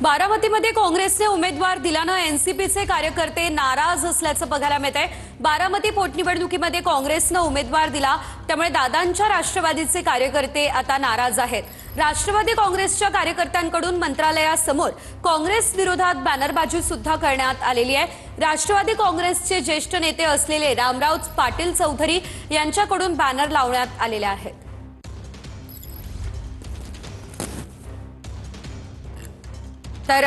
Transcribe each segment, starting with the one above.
बारामतीमध्ये काँग्रेसने उमेदवार दिल्यानं एनसीपीचे कार्यकर्ते नाराज असल्याचं बघायला मिळतंय। बारामती पोटनिवडणुकीमध्ये काँग्रेसनं उमेदवार दिला, त्यामुळे दादांच्या राष्ट्रवादीचे कार्यकर्ते आता नाराज आहेत। राष्ट्रवादी काँग्रेसच्या कार्यकर्त्यांकडून मंत्रालयासमोर काँग्रेस विरोधात बॅनरबाजी सुद्धा करण्यात आलेली आहे। राष्ट्रवादी काँग्रेसचे ज्येष्ठ नेते असलेले रामराव पाटील चौधरी यांच्याकडून बॅनर लावण्यात आलेले आहेत। तर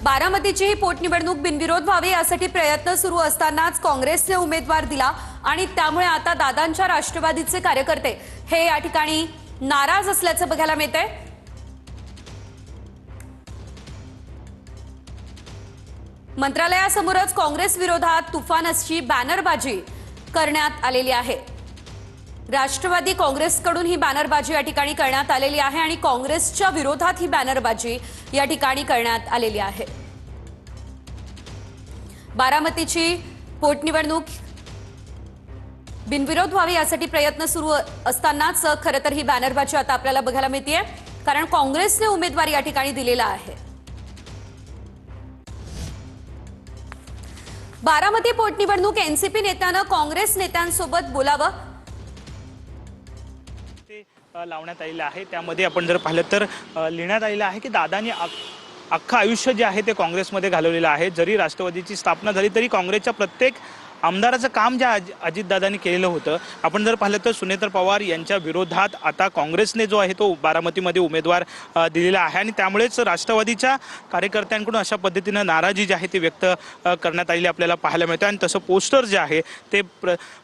बारामतीची ही पोटनिवडणूक बिनविरोध व्हावी यासाठी प्रयत्न सुरू असतानाच काँग्रेसने उमेदवार दिला आणि त्यामुळे आता दादांच्या राष्ट्रवादीचे कार्यकर्ते हे या ठिकाणी नाराज असल्याचं बघायला मिळतंय। मंत्रालयासमोरच काँग्रेस विरोधात तुफान अशी बॅनरबाजी करण्यात आलेली आहे। राष्ट्रवादी काँग्रेसकडून ही बॅनरबाजी या ठिकाणी करण्यात आलेली आहे आणि काँग्रेसच्या विरोधात ही बॅनरबाजी या ठिकाणी करण्यात आलेली आहे। बारामतीची पोटनिवडणूक बिनविरोध व्हावी यासाठी प्रयत्न सुरू असतानाच खरं तर ही बॅनरबाजी आता आपल्याला बघायला मिळतेय, कारण काँग्रेसने उमेदवार या ठिकाणी दिलेला आहे। बारामती पोटनिवडणूक एनसीपी नेत्यानं काँग्रेस नेत्यांसोबत बोलावं लावण्यात आलेलं आहे। त्यामध्ये आपण जर पाहिलं तर लिहिण्यात आलेलं आहे की दादांनी अख्खं आयुष्य जे आहे ते काँग्रेसमध्ये घालवलेलं आहे। जरी राष्ट्रवादीची स्थापना झाली तरी काँग्रेसच्या प्रत्येक आमदाराचं काम ज्या अजितदादांनी केलेलं होतं। आपण जर पाहिलं तर सुनेत्र पवार यांच्या विरोधात आता काँग्रेसने जो आहे तो बारामतीमध्ये उमेदवार दिलेला आहे आणि त्यामुळेच राष्ट्रवादीच्या कार्यकर्त्यांकडून अशा पद्धतीनं नाराजी जी आहे ती व्यक्त करण्यात आलेली आपल्याला पाहायला मिळतं। आणि तसं पोस्टर जे आहे ते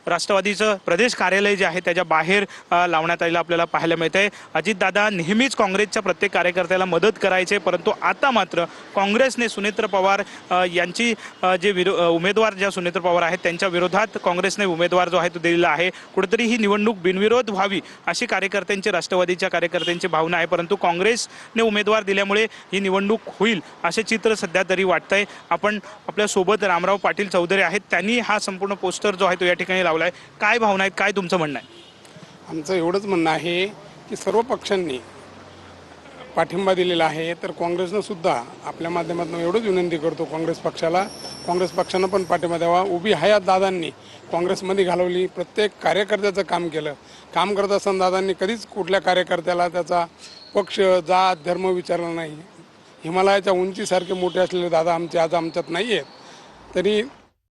राष्ट्रवादीचं प्रदेश कार्यालय जे आहे त्याच्या बाहेर लावण्यात आलेलं आपल्याला पाहायला मिळतंय। अजितदादा नेहमीच काँग्रेसच्या प्रत्येक कार्यकर्त्याला मदत करायचे, परंतु आता मात्र काँग्रेसने सुनेत्र पवार यांची जे उमेदवार ज्या सुनेत्र पवार आहेत त्यांच्या विरोधात काँग्रेसने उमेदवार जो आहे तो दिलेला आहे। कुठेतरी ही निवडणूक बिनविरोध व्हावी अशी कार्यकर्त्यांची, राष्ट्रवादीच्या कार्यकर्त्यांची भावना आहे, परंतु काँग्रेसने उमेदवार दिल्यामुळे ही निवडणूक होईल असे चित्र सध्या तरी वाटतंय। आपण आपल्या सोबत रामराव पाटील चौधरी आहेत, त्यांनी हा संपूर्ण पोस्टर जो आहे तो या ठिकाणी लावलाय। काय भावना आहेत, काय तुमचं म्हणणं आहे? आमचं एवढंच म्हणणं आहे की सर्व पक्षांनी पाठिंबा दिलेला आहे, तर काँग्रेसनं सुद्धा आपल्या माध्यमातून एवढंच विनंती करतो काँग्रेस पक्षानं पण पाठिंबा द्यावा। उभी हयात दादांनी काँग्रेसमध्ये घालवली, प्रत्येक कार्यकर्त्याचं काम केलं। काम करत असताना दादांनी कधीच कुठल्या कार्यकर्त्याला त्याचा पक्ष, जात, धर्म विचारला नाही। हिमालयाच्या उंचीसारखे मोठे असलेले दादा आमचे आज आमच्यात नाही आहेत, तरी